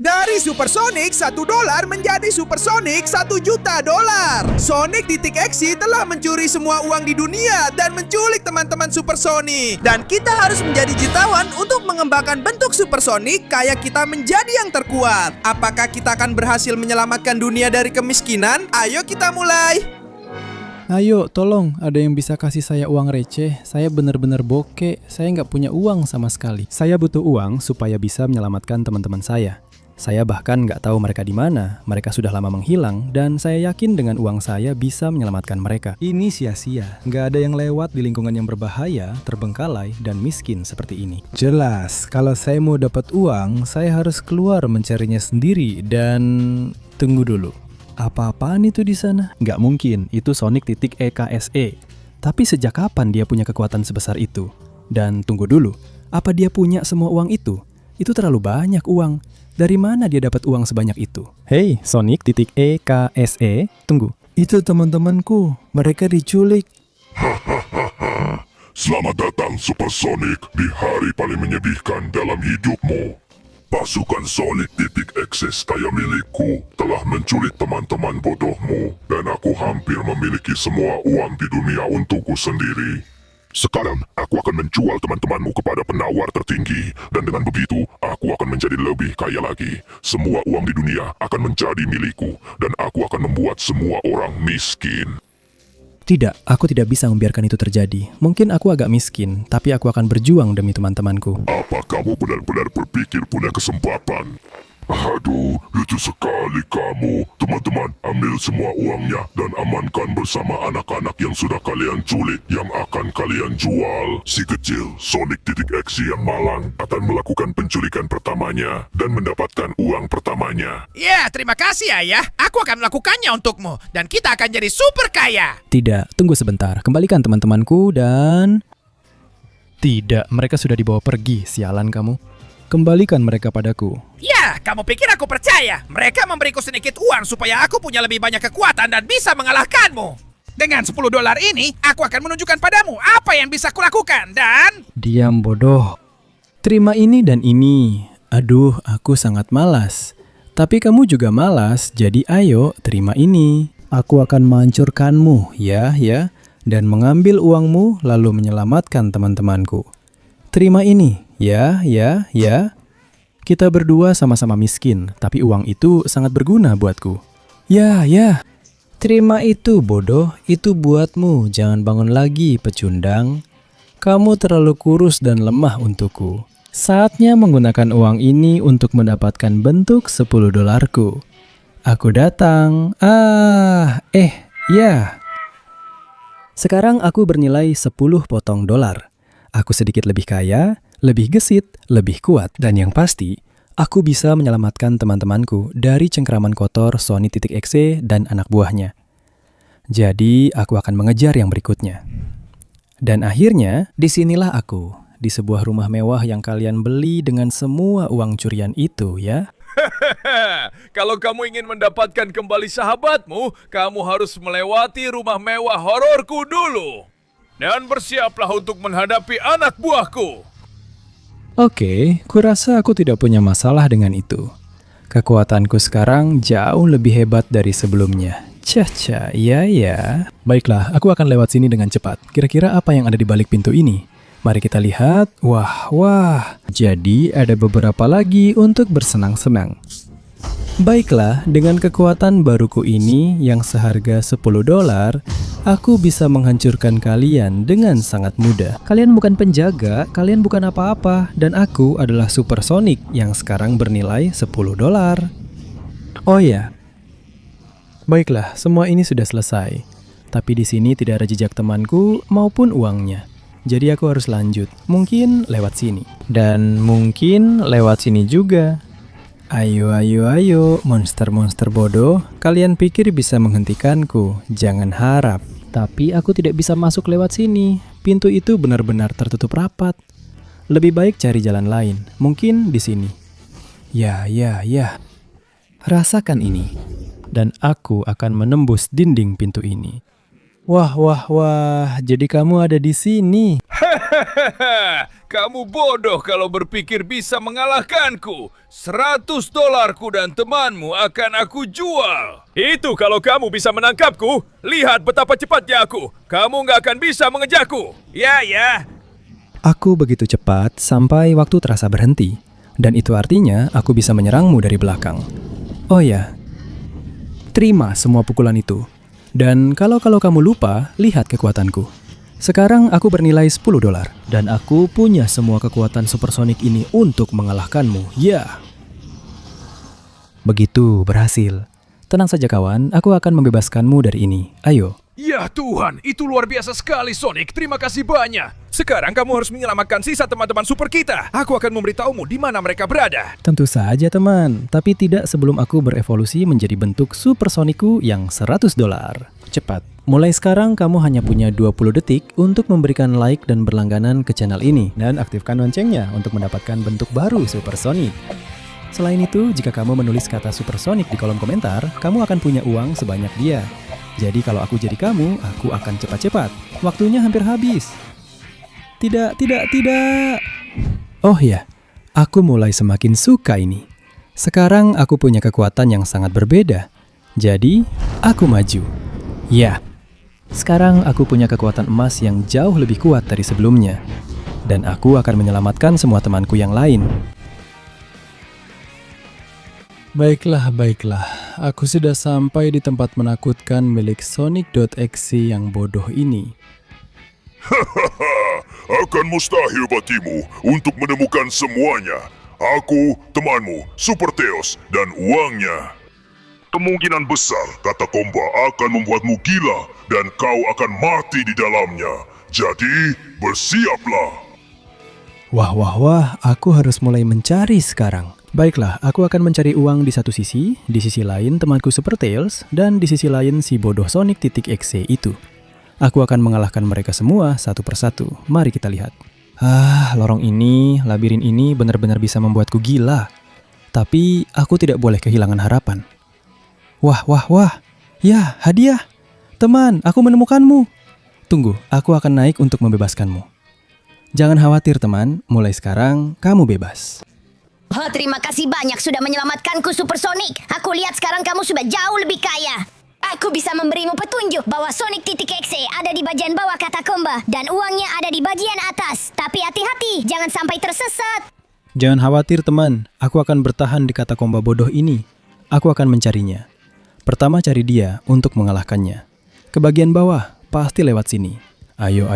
Dari Supersonic $1 menjadi Supersonic $1 juta. Sonic Exe telah mencuri semua uang di dunia dan menculik teman-teman Supersonic. Dan kita harus menjadi jutawan untuk mengembangkan bentuk Supersonic kayak kita menjadi yang terkuat. Apakah kita akan berhasil menyelamatkan dunia dari kemiskinan? Ayo kita mulai. Ayo, tolong, ada yang bisa kasih saya uang receh? Saya benar-benar bokeh, saya nggak punya uang sama sekali. Saya butuh uang supaya bisa menyelamatkan teman-teman saya. Saya bahkan nggak tahu mereka di mana, mereka sudah lama menghilang, dan saya yakin dengan uang saya bisa menyelamatkan mereka. Ini sia-sia, nggak ada yang lewat di lingkungan yang berbahaya, terbengkalai, dan miskin seperti ini. Jelas, kalau saya mau dapat uang, saya harus keluar mencarinya sendiri, dan... Tunggu dulu. Apa-apaan itu di sana? Nggak mungkin, itu Sonic.exe. Tapi sejak kapan dia punya kekuatan sebesar itu? Dan tunggu dulu, apa dia punya semua uang itu? Itu terlalu banyak uang. Dari mana dia dapat uang sebanyak itu? Hey, Sonic.exe, tunggu. Itu teman-temanku, mereka diculik. Selamat datang Supersonic di hari paling menyedihkan dalam hidupmu. Pasukan Sonic.exe kaya milikku telah menculik teman-teman bodohmu dan aku hampir memiliki semua uang di dunia untukku sendiri. Sekarang, aku akan menjual teman-temanmu kepada penawar tertinggi dan dengan begitu, aku akan menjadi lebih kaya lagi. Semua uang di dunia akan menjadi milikku dan aku akan membuat semua orang miskin. Tidak, aku tidak bisa membiarkan itu terjadi. Mungkin aku agak miskin, tapi aku akan berjuang demi teman-temanku. Apa kamu benar-benar berpikir punya kesempatan? Aduh, lucu sekali kamu. Teman-teman, ambil semua uangnya dan amankan bersama anak-anak yang sudah kalian culik yang akan kalian jual. Si kecil, Sonic.exe yang malang, akan melakukan penculikan pertamanya dan mendapatkan uang pertamanya. Ya, terima kasih ayah. Aku akan melakukannya untukmu dan kita akan jadi super kaya. Tidak, tunggu sebentar. Kembalikan teman-temanku dan... Tidak, mereka sudah dibawa pergi, sialan kamu. Kembalikan mereka padaku. Ya, kamu pikir aku percaya? Mereka memberiku sedikit uang supaya aku punya lebih banyak kekuatan dan bisa mengalahkanmu. Dengan $10 ini, aku akan menunjukkan padamu apa yang bisa kulakukan dan... Diam bodoh. Terima ini dan ini. Aduh, aku sangat malas. Tapi kamu juga malas, jadi ayo terima ini. Aku akan menghancurkanmu, ya, dan mengambil uangmu lalu menyelamatkan teman-temanku. Terima ini. Ya. Kita berdua sama-sama miskin, tapi uang itu sangat berguna buatku. Ya. Terima itu, bodoh. Itu buatmu. Jangan bangun lagi, pecundang. Kamu terlalu kurus dan lemah untukku. Saatnya menggunakan uang ini untuk mendapatkan bentuk $10-ku. Aku datang. Ya. Sekarang aku bernilai 10 potong dolar. Aku sedikit lebih kaya, lebih gesit, lebih kuat, dan yang pasti, aku bisa menyelamatkan teman-temanku dari cengkraman kotor Sonic.exe dan anak buahnya. Jadi, aku akan mengejar yang berikutnya. Dan akhirnya, disinilah aku, di sebuah rumah mewah yang kalian beli dengan semua uang curian itu, ya. Kalau kamu ingin mendapatkan kembali sahabatmu, kamu harus melewati rumah mewah hororku dulu. Dan bersiaplah untuk menghadapi anak buahku. Oke, kurasa aku tidak punya masalah dengan itu. Kekuatanku sekarang jauh lebih hebat dari sebelumnya. Ya. Baiklah, aku akan lewat sini dengan cepat. Kira-kira apa yang ada di balik pintu ini? Mari kita lihat. Wah. Jadi ada beberapa lagi untuk bersenang-senang. Baiklah, dengan kekuatan baruku ini yang seharga $10, aku bisa menghancurkan kalian dengan sangat mudah. Kalian bukan penjaga, kalian bukan apa-apa, dan aku adalah Supersonic yang sekarang bernilai $10. Oh ya. Baiklah, semua ini sudah selesai. Tapi di sini tidak ada jejak temanku maupun uangnya. Jadi aku harus lanjut. Mungkin lewat sini. Dan mungkin lewat sini juga. Ayo, monster-monster bodoh. Kalian pikir bisa menghentikanku? Jangan harap. Tapi aku tidak bisa masuk lewat sini. Pintu itu benar-benar tertutup rapat. Lebih baik cari jalan lain. Mungkin di sini. Ya. Rasakan ini. Dan aku akan menembus dinding pintu ini. Wah, wah, wah. Jadi kamu ada di sini. Kamu bodoh kalau berpikir bisa mengalahkanku. $100 dan temanmu akan aku jual. Itu kalau kamu bisa menangkapku. Lihat betapa cepatnya aku. Kamu nggak akan bisa mengejarku. Ya. Aku begitu cepat sampai waktu terasa berhenti. Dan itu artinya aku bisa menyerangmu dari belakang. Oh ya, terima semua pukulan itu. Dan kalau kamu lupa, lihat kekuatanku. Sekarang aku bernilai $10. Dan aku punya semua kekuatan supersonik ini untuk mengalahkanmu. Ya. Begitu, berhasil. Tenang saja kawan, aku akan membebaskanmu dari ini. Ayo. Ya Tuhan, itu luar biasa sekali Sonic. Terima kasih banyak. Sekarang kamu harus menyelamatkan sisa teman-teman super kita. Aku akan memberitahumu di mana mereka berada. Tentu saja teman, tapi tidak sebelum aku berevolusi menjadi bentuk supersonikku yang $100. Cepat, mulai sekarang kamu hanya punya 20 detik untuk memberikan like dan berlangganan ke channel ini. Dan aktifkan loncengnya untuk mendapatkan bentuk baru supersonik. Selain itu, jika kamu menulis kata supersonik di kolom komentar, kamu akan punya uang sebanyak dia. Jadi kalau aku jadi kamu, aku akan cepat-cepat. Waktunya hampir habis. Tidak. Oh ya, aku mulai semakin suka ini. Sekarang aku punya kekuatan yang sangat berbeda. Jadi, aku maju. Ya, sekarang aku punya kekuatan emas yang jauh lebih kuat dari sebelumnya. Dan aku akan menyelamatkan semua temanku yang lain. Baiklah. Aku sudah sampai di tempat menakutkan milik Sonic.exe yang bodoh ini. Akan mustahil bagimu untuk menemukan semuanya. Aku, temanmu, Super Teos, dan uangnya. Kemungkinan besar katakomba akan membuatmu gila dan kau akan mati di dalamnya. Jadi, bersiaplah. Wah, aku harus mulai mencari sekarang. Baiklah, aku akan mencari uang di satu sisi, di sisi lain temanku Super Tails, dan di sisi lain si bodoh Sonic.exe itu. Aku akan mengalahkan mereka semua satu persatu. Mari kita lihat. Lorong ini, labirin ini benar-benar bisa membuatku gila. Tapi aku tidak boleh kehilangan harapan. Wah. Ya, hadiah. Teman, aku menemukanmu. Tunggu, aku akan naik untuk membebaskanmu. Jangan khawatir teman, mulai sekarang kamu bebas. Oh, terima kasih banyak sudah menyelamatkanku Supersonic. Aku lihat sekarang kamu sudah jauh lebih kaya. Aku bisa memberimu petunjuk bahwa Sonic.exe ada di bagian bawah katakomba dan uangnya ada di bagian atas. Tapi hati-hati, jangan sampai tersesat. Jangan khawatir teman, aku akan bertahan di katakomba bodoh ini. Aku akan mencarinya. Pertama cari dia untuk mengalahkannya. Ke bagian bawah, pasti lewat sini. Ayo.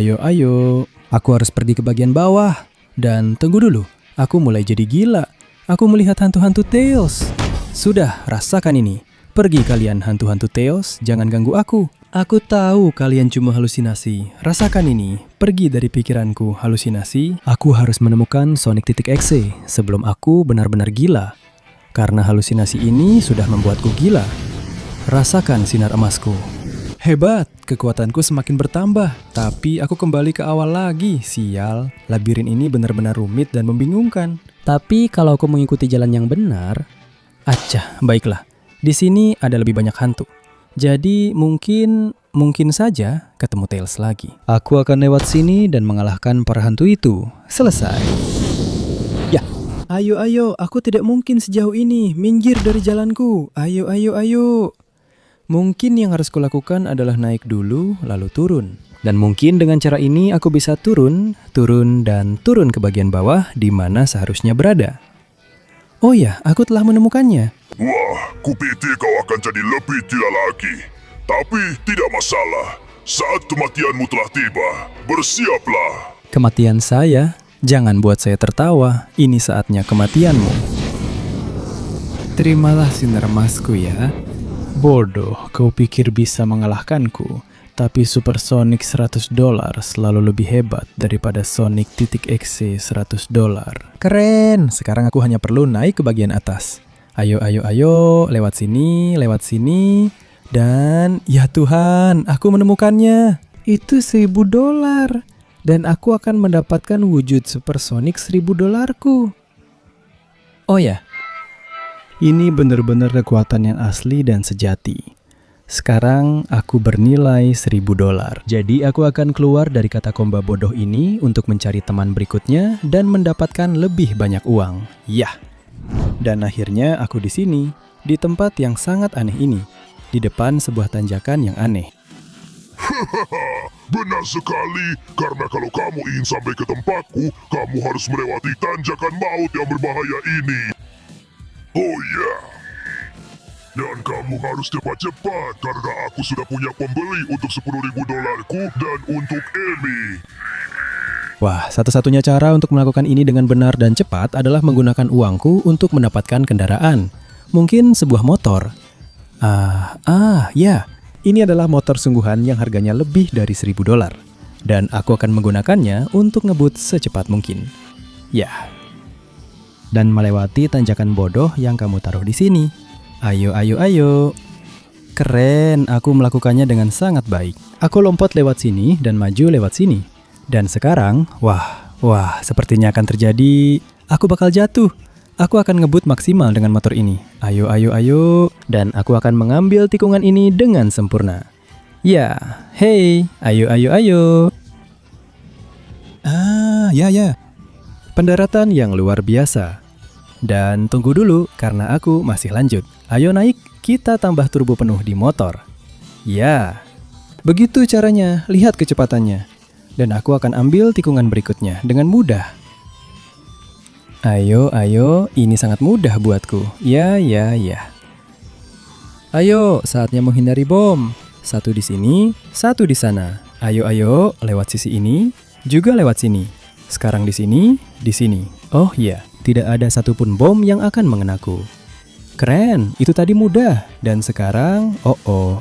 Aku harus pergi ke bagian bawah. Dan tunggu dulu, aku mulai jadi gila. Aku melihat hantu-hantu Tails. Sudah, rasakan ini. Pergi kalian hantu-hantu Tails, jangan ganggu aku. Aku tahu kalian cuma halusinasi. Rasakan ini. Pergi dari pikiranku halusinasi. Aku harus menemukan Sonic.exe sebelum aku benar-benar gila. Karena halusinasi ini sudah membuatku gila. Rasakan sinar emasku. Hebat, kekuatanku semakin bertambah. Tapi aku kembali ke awal lagi. Sial, labirin ini benar-benar rumit dan membingungkan. Tapi kalau aku mengikuti jalan yang benar, acah, baiklah. Di sini ada lebih banyak hantu. Jadi mungkin saja ketemu Tails lagi. Aku akan lewat sini dan mengalahkan para hantu itu. Selesai. Ya, ayo, aku tidak mungkin sejauh ini. Minggir dari jalanku. Ayo. Mungkin yang harus kulakukan adalah naik dulu, lalu turun. Dan mungkin dengan cara ini aku bisa turun ke bagian bawah di mana seharusnya berada. Oh ya, aku telah menemukannya. Wah, kupikir kau akan jadi lebih gila lagi. Tapi tidak masalah. Saat kematianmu telah tiba, bersiaplah. Kematian saya? Jangan buat saya tertawa. Ini saatnya kematianmu. Terimalah sinar emasku ya. Bodoh, kau pikir bisa mengalahkanku. Tapi Supersonic $100 selalu lebih hebat daripada Sonic.exe $100. Keren, sekarang aku hanya perlu naik ke bagian atas. Ayo, lewat sini. Dan, ya Tuhan, aku menemukannya. Itu $1.000. Dan aku akan mendapatkan wujud Supersonic $1.000ku. Oh ya, ini benar-benar kekuatan yang asli dan sejati. Sekarang aku bernilai $1.000. Jadi aku akan keluar dari katakomba bodoh ini untuk mencari teman berikutnya dan mendapatkan lebih banyak uang. Yah. Dan akhirnya aku di sini, di tempat yang sangat aneh ini, di depan sebuah tanjakan yang aneh. Benar sekali, karena kalau kamu ingin sampai ke tempatku, kamu harus melewati tanjakan maut yang berbahaya ini. Oh ya, dan kamu harus cepat-cepat, karena aku sudah punya pembeli untuk $10.000 dan untuk Amy. Wah, satu-satunya cara untuk melakukan ini dengan benar dan cepat adalah menggunakan uangku untuk mendapatkan kendaraan. Mungkin sebuah motor. Ya. Ini adalah motor sungguhan yang harganya lebih dari $1.000. Dan aku akan menggunakannya untuk ngebut secepat mungkin. Ya. Dan melewati tanjakan bodoh yang kamu taruh di sini. Ayo. Keren, aku melakukannya dengan sangat baik. Aku lompat lewat sini dan maju lewat sini. Dan sekarang, wah, sepertinya akan terjadi. Aku bakal jatuh. Aku akan ngebut maksimal dengan motor ini. Ayo. Dan aku akan mengambil tikungan ini dengan sempurna. Ya, hey, ayo. Ya. Pendaratan yang luar biasa. Dan tunggu dulu, karena aku masih lanjut. Ayo naik, kita tambah turbo penuh di motor. Ya, begitu caranya, lihat kecepatannya. Dan aku akan ambil tikungan berikutnya dengan mudah. Ayo, ini sangat mudah buatku. Ya. Ayo, saatnya menghindari bom. Satu di sini, satu di sana. Ayo, lewat sisi ini, juga lewat sini. Sekarang di sini, di sini. Oh iya, tidak ada satupun bom yang akan mengenaku. Keren, itu tadi mudah. Dan sekarang,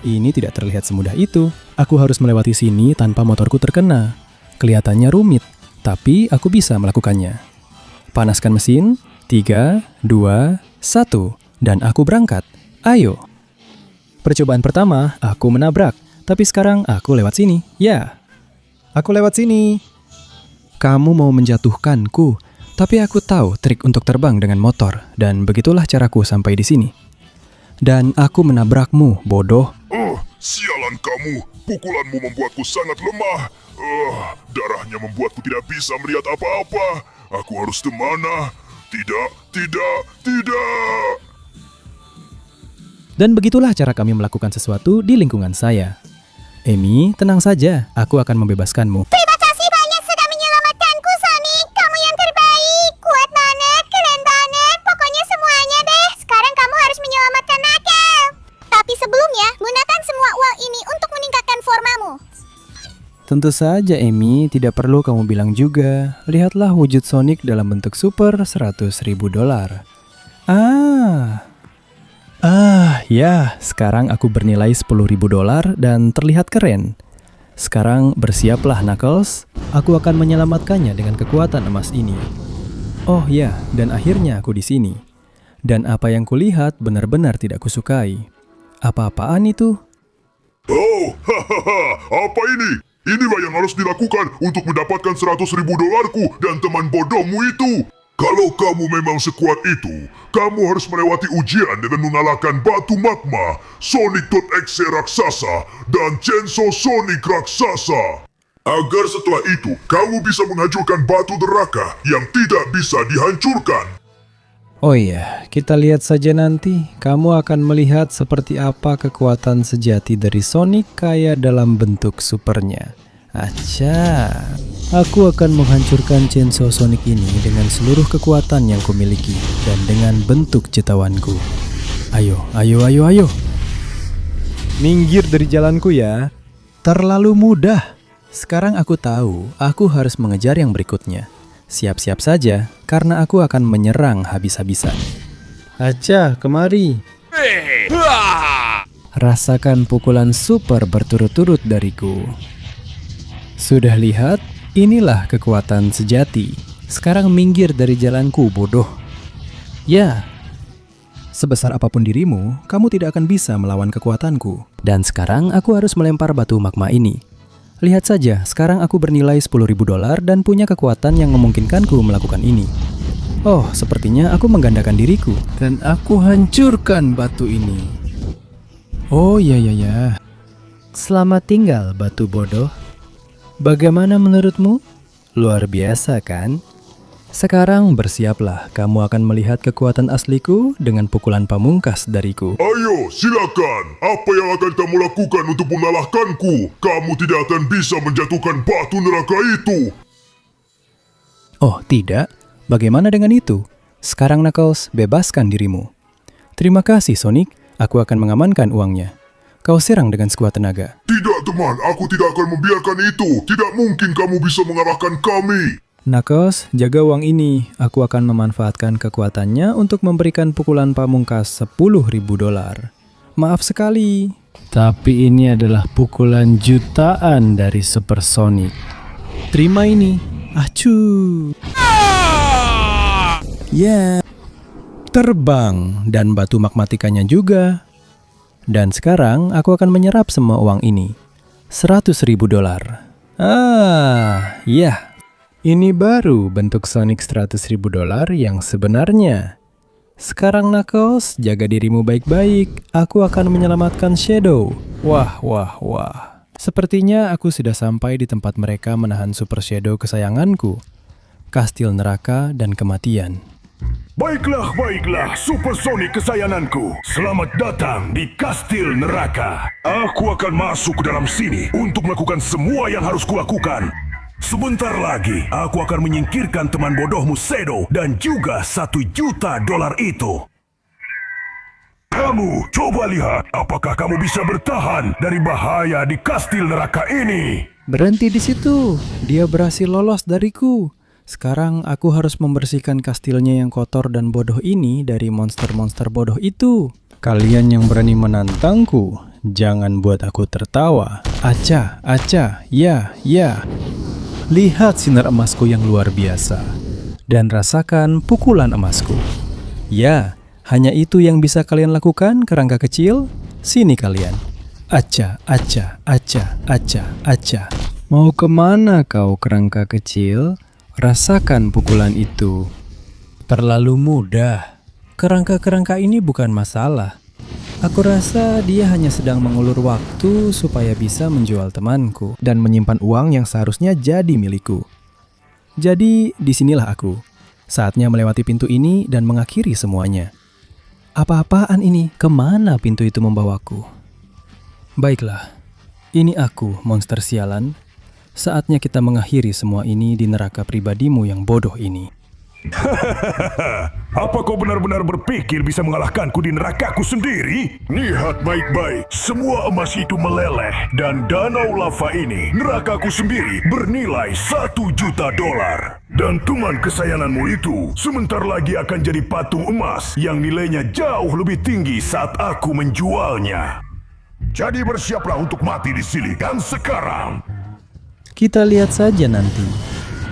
ini tidak terlihat semudah itu. Aku harus melewati sini tanpa motorku terkena. Kelihatannya rumit, tapi aku bisa melakukannya. Panaskan mesin, 3, 2, 1, dan aku berangkat. Ayo. Percobaan pertama, aku menabrak. Tapi sekarang aku lewat sini. Ya, aku lewat sini. Kamu mau menjatuhkanku, tapi aku tahu trik untuk terbang dengan motor. Dan begitulah caraku sampai di sini. Dan aku menabrakmu, bodoh. Sialan kamu, pukulanmu membuatku sangat lemah. Darahnya membuatku tidak bisa melihat apa-apa. Aku harus kemana? Tidak. Dan begitulah cara kami melakukan sesuatu di lingkungan saya. Amy, tenang saja, aku akan membebaskanmu. Terima kasih banyak sudah menyelamatkanku, Sonic. Kamu yang terbaik. Kuat banget, keren banget. Pokoknya semuanya deh. Sekarang kamu harus menyelamatkan Knuckles. Tapi sebelumnya, gunakan semua uang ini untuk meningkatkan formamu. Tentu saja, Amy, tidak perlu kamu bilang juga. Lihatlah wujud Sonic dalam bentuk super $100.000. Ya, sekarang aku bernilai $10.000 dan terlihat keren. Sekarang bersiaplah, Knuckles. Aku akan menyelamatkannya dengan kekuatan emas ini. Oh ya, dan akhirnya aku di sini. Dan apa yang kulihat benar-benar tidak kusukai. Apa-apaan itu? Apa ini? Inilah yang harus dilakukan untuk mendapatkan $100.000 dan teman bodohmu itu. Kalau kamu memang sekuat itu, kamu harus melewati ujian dengan mengalahkan batu magma, Sonic.exe raksasa, dan Chainsaw Sonic raksasa. Agar setelah itu, kamu bisa menghancurkan batu neraka yang tidak bisa dihancurkan. Oh iya, kita lihat saja nanti. Kamu akan melihat seperti apa kekuatan sejati dari Sonic kayak dalam bentuk supernya. Acha, aku akan menghancurkan Chainsaw Sonic ini dengan seluruh kekuatan yang kumiliki dan dengan bentuk jetawanku. Ayo. Minggir dari jalanku ya. Terlalu mudah. Sekarang aku tahu, aku harus mengejar yang berikutnya. Siap-siap saja, karena aku akan menyerang habis-habisan. Acha, kemari. Rasakan pukulan super berturut-turut dariku. Sudah lihat? Inilah kekuatan sejati. Sekarang minggir dari jalanku, bodoh. Ya, sebesar apapun dirimu, kamu tidak akan bisa melawan kekuatanku. Dan sekarang aku harus melempar batu magma ini. Lihat saja, sekarang aku bernilai $10.000 dan punya kekuatan yang memungkinkanku melakukan ini. Oh, sepertinya aku menggandakan diriku. Dan aku hancurkan batu ini. Oh iya. Selamat tinggal, batu bodoh. Bagaimana menurutmu? Luar biasa kan? Sekarang bersiaplah, kamu akan melihat kekuatan asliku dengan pukulan pamungkas dariku. Ayo, silakan. Apa yang akan kamu lakukan untuk mengalahkanku? Kamu tidak akan bisa menjatuhkan batu neraka itu. Oh, tidak? Bagaimana dengan itu? Sekarang Knuckles, bebaskan dirimu. Terima kasih, Sonic. Aku akan mengamankan uangnya. Kau serang dengan sekuat tenaga. Tidak, teman. Aku tidak akan membiarkan itu. Tidak mungkin kamu bisa mengalahkan kami. Knuckles, jaga uang ini. Aku akan memanfaatkan kekuatannya untuk memberikan pukulan pamungkas $10.000. Maaf sekali. Tapi ini adalah pukulan jutaan dari Super Sonic. Terima ini. Acu. Ya. Terbang dan batu magmatikanya juga. Dan sekarang aku akan menyerap semua uang ini. $100.000. Ya. Ini baru bentuk Sonic $100.000 yang sebenarnya. Sekarang Knuckles, jaga dirimu baik-baik. Aku akan menyelamatkan Shadow. Wah. Sepertinya aku sudah sampai di tempat mereka menahan Super Shadow kesayanganku. Kastil neraka dan kematian. Baiklah, Super Sonic kesayanganku. Selamat datang di Kastil Neraka. Aku akan masuk ke dalam sini untuk melakukan semua yang harus kulakukan. Sebentar lagi, aku akan menyingkirkan teman bodohmu Shadow dan juga $1 juta itu. Kamu, coba lihat apakah kamu bisa bertahan dari bahaya di Kastil Neraka ini. Berhenti di situ. Dia berhasil lolos dariku. Sekarang aku harus membersihkan kastilnya yang kotor dan bodoh ini dari monster-monster bodoh itu. Kalian yang berani menantangku, jangan buat aku tertawa. Aca, ya. Lihat sinar emasku yang luar biasa. Dan rasakan pukulan emasku. Ya, hanya itu yang bisa kalian lakukan, kerangka kecil. Sini kalian. Aca. Mau kemana kau, kerangka kecil? Rasakan pukulan itu. Terlalu mudah. Kerangka-kerangka ini bukan masalah. Aku rasa dia hanya sedang mengulur waktu supaya bisa menjual temanku dan menyimpan uang yang seharusnya jadi milikku. Jadi, disinilah aku. Saatnya melewati pintu ini dan mengakhiri semuanya. Apa-apaan ini? Kemana pintu itu membawaku? Baiklah, ini aku, monster sialan. Saatnya kita mengakhiri semua ini di neraka pribadimu yang bodoh ini. Apa kau benar-benar berpikir bisa mengalahkanku di nerakaku sendiri? Lihat baik-baik, semua emas itu meleleh dan danau lava ini, nerakaku sendiri, bernilai $1 juta. Dan teman kesayanganmu itu sebentar lagi akan jadi patung emas yang nilainya jauh lebih tinggi saat aku menjualnya. Jadi bersiaplah untuk mati di sini dan sekarang. Kita lihat saja nanti.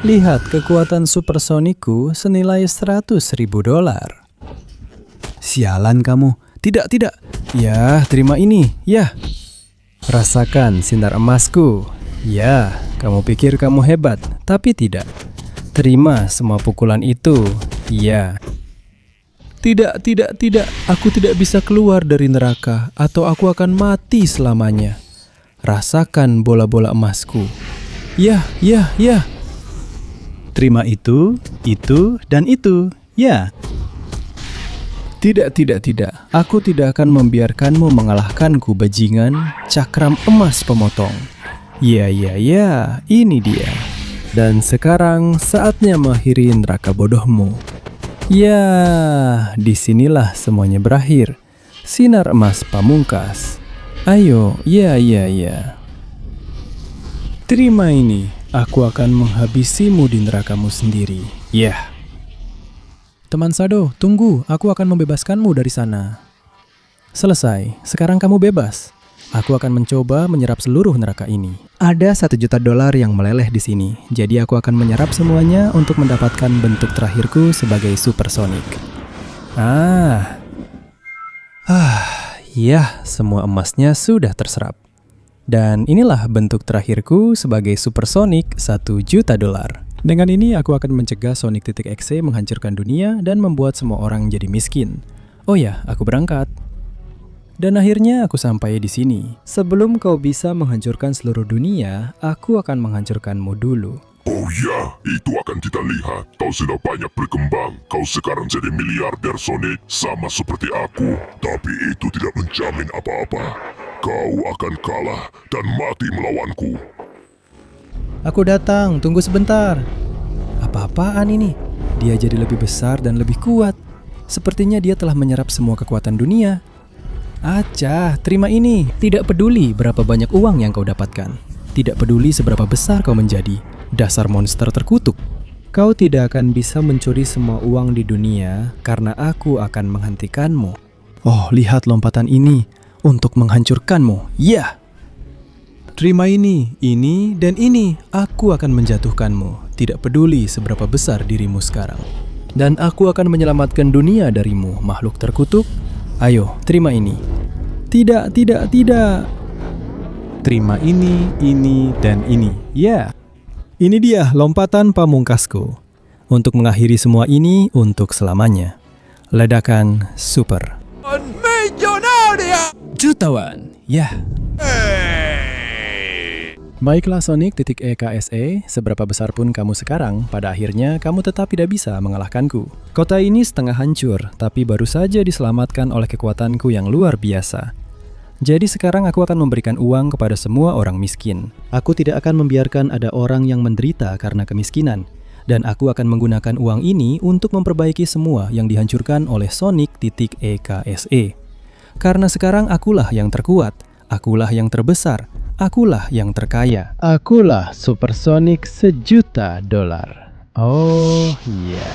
Lihat kekuatan supersonikku senilai $100.000. Sialan kamu. Tidak. Ya, terima ini. Ya. Rasakan sinar emasku. Ya, kamu pikir kamu hebat, tapi tidak. Terima semua pukulan itu. Ya. Tidak. Aku tidak bisa keluar dari neraka atau aku akan mati selamanya. Rasakan bola-bola emasku. Ya. Terima itu, dan itu. Ya. Tidak. Aku tidak akan membiarkanmu mengalahkanku, bajingan. Cakram emas pemotong. Ya. Ini dia. Dan sekarang saatnya mengakhiri neraka bodohmu. Ya, disinilah semuanya berakhir. Sinar emas pamungkas. Ayo, ya. Terima ini. Aku akan menghabisimu di nerakamu sendiri. Ya. Teman Shadow, tunggu. Aku akan membebaskanmu dari sana. Selesai. Sekarang kamu bebas. Aku akan mencoba menyerap seluruh neraka ini. Ada $1 juta yang meleleh di sini. Jadi aku akan menyerap semuanya untuk mendapatkan bentuk terakhirku sebagai Super Sonic. Ya, semua emasnya sudah terserap. Dan inilah bentuk terakhirku sebagai Super Sonic $1 juta. Dengan ini aku akan mencegah Sonic.exe menghancurkan dunia dan membuat semua orang jadi miskin. Oh ya, aku berangkat. Dan akhirnya aku sampai di sini. Sebelum kau bisa menghancurkan seluruh dunia, aku akan menghancurkanmu dulu. Oh ya, itu akan kita lihat. Kau sudah banyak berkembang. Kau sekarang jadi miliarder Sonic, sama seperti aku. Tapi itu tidak menjamin apa-apa. Kau akan kalah dan mati melawanku. Aku datang, tunggu sebentar. Apa-apaan ini? Dia jadi lebih besar dan lebih kuat. Sepertinya dia telah menyerap semua kekuatan dunia. Acah, terima ini. Tidak peduli berapa banyak uang yang kau dapatkan. Tidak peduli seberapa besar kau menjadi. Dasar monster terkutuk. Kau tidak akan bisa mencuri semua uang di dunia karena aku akan menghentikanmu. Oh, lihat lompatan ini untuk menghancurkanmu. Ya! Terima ini, dan ini. Aku akan menjatuhkanmu. Tidak peduli seberapa besar dirimu sekarang. Dan aku akan menyelamatkan dunia darimu, makhluk terkutuk. Ayo, terima ini. Tidak. Terima ini, dan ini. Ya. Ini dia lompatan pamungkasku. Untuk mengakhiri semua ini untuk selamanya. Ledakan super. Jutawan. Ya. Baiklah Sonic.EKSE, seberapa besar pun kamu sekarang, pada akhirnya kamu tetap tidak bisa mengalahkanku. Kota ini setengah hancur, tapi baru saja diselamatkan oleh kekuatanku yang luar biasa. Jadi sekarang aku akan memberikan uang kepada semua orang miskin. Aku tidak akan membiarkan ada orang yang menderita karena kemiskinan. Dan aku akan menggunakan uang ini untuk memperbaiki semua yang dihancurkan oleh Sonic.EKSE. Karena sekarang akulah yang terkuat, akulah yang terbesar, akulah yang terkaya. Akulah Supersonic $1 juta. Oh, iya.